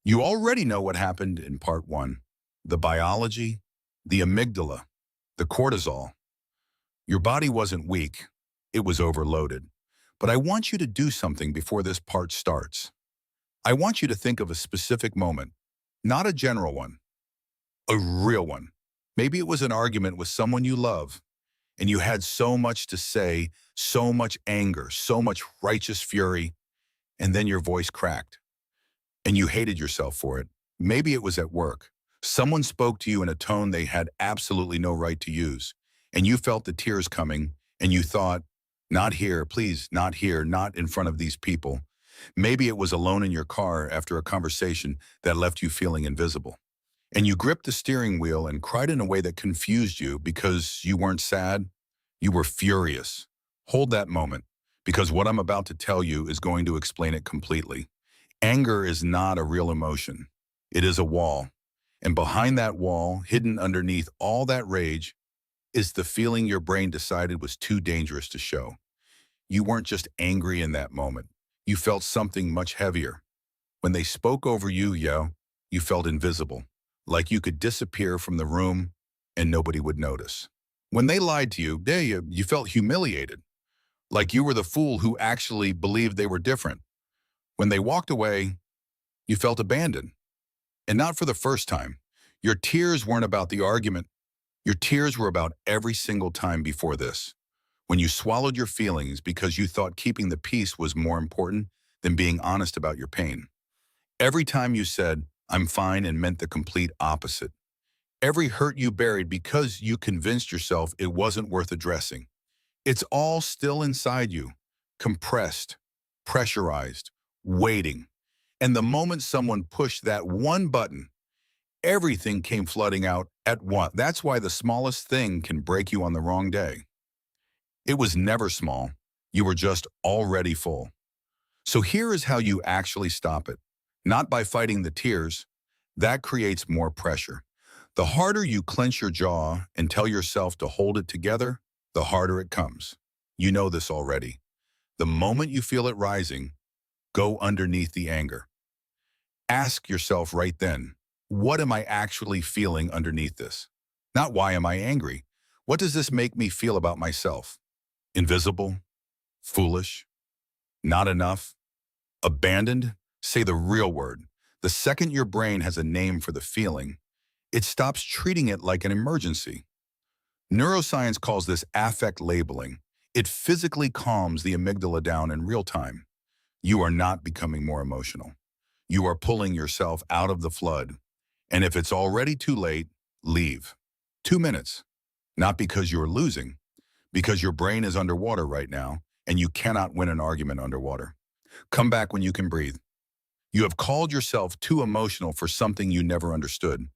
You already know what happened in part one. The biology, the amygdala, the cortisol. Your body wasn't weak, it was overloaded. But I want you to do something before this part starts. I want you to think of a specific moment, not a general one, a real one. Maybe it was an argument with someone you love, and you had so much to say, so much anger, so much righteous fury, and then your voice cracked, and you hated yourself for it. Maybe it was at work. Someone spoke to you in a tone they had absolutely no right to use, and you felt the tears coming, and you thought, not here, please, not here, not in front of these people. Maybe it was alone in your car after a conversation that left you feeling invisible. And you gripped the steering wheel and cried in a way that confused you because you weren't sad, you were furious. Hold that moment, because what I'm about to tell you is going to explain it completely. Anger is not a real emotion. It is a wall. And behind that wall, hidden underneath all that rage, is the feeling your brain decided was too dangerous to show. You weren't just angry in that moment. You felt something much heavier. When they spoke over you, you felt invisible, like you could disappear from the room and nobody would notice. When they lied to you, you felt humiliated, like you were the fool who actually believed they were different. When they walked away, you felt abandoned. And not for the first time. Your tears weren't about the argument. Your tears were about every single time before this. When you swallowed your feelings because you thought keeping the peace was more important than being honest about your pain. Every time you said, I'm fine, and meant the complete opposite. Every hurt you buried because you convinced yourself it wasn't worth addressing. It's all still inside you, compressed, pressurized, waiting. And the moment someone pushed that one button, everything came flooding out at once. That's why the smallest thing can break you on the wrong day. It was never small. You were just already full. So here is how you actually stop it. Not by fighting the tears. That creates more pressure. The harder you clench your jaw and tell yourself to hold it together, the harder it comes. You know this already. The moment you feel it rising, go underneath the anger. Ask yourself right then, what am I actually feeling underneath this? Not why am I angry? What does this make me feel about myself? Invisible? Foolish? Not enough? Abandoned? Say the real word. The second your brain has a name for the feeling, it stops treating it like an emergency. Neuroscience calls this affect labeling. It physically calms the amygdala down in real time. You are not becoming more emotional. You are pulling yourself out of the flood. And if it's already too late, leave. 2 minutes. Not because you're losing, because your brain is underwater right now, and you cannot win an argument underwater. Come back when you can breathe. You have called yourself too emotional for something you never understood.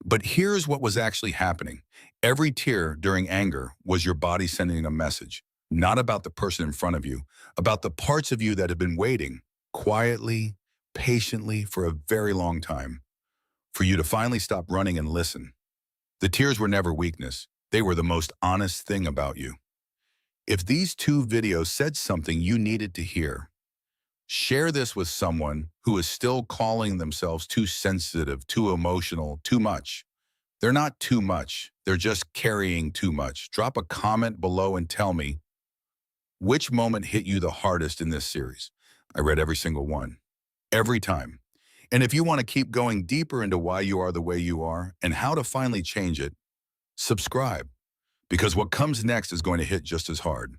But here's what was actually happening. Every tear during anger was your body sending a message, not about the person in front of you, about the parts of you that have been waiting quietly, patiently for a very long time for you to finally stop running and listen. The tears were never weakness. They were the most honest thing about you. If these 2 videos said something you needed to hear, share this with someone who is still calling themselves too sensitive, too emotional, too much. They're not too much. They're just carrying too much. Drop a comment below and tell me which moment hit you the hardest in this series. I read every single one, every time. And if you want to keep going deeper into why you are the way you are and how to finally change it, subscribe, because what comes next is going to hit just as hard.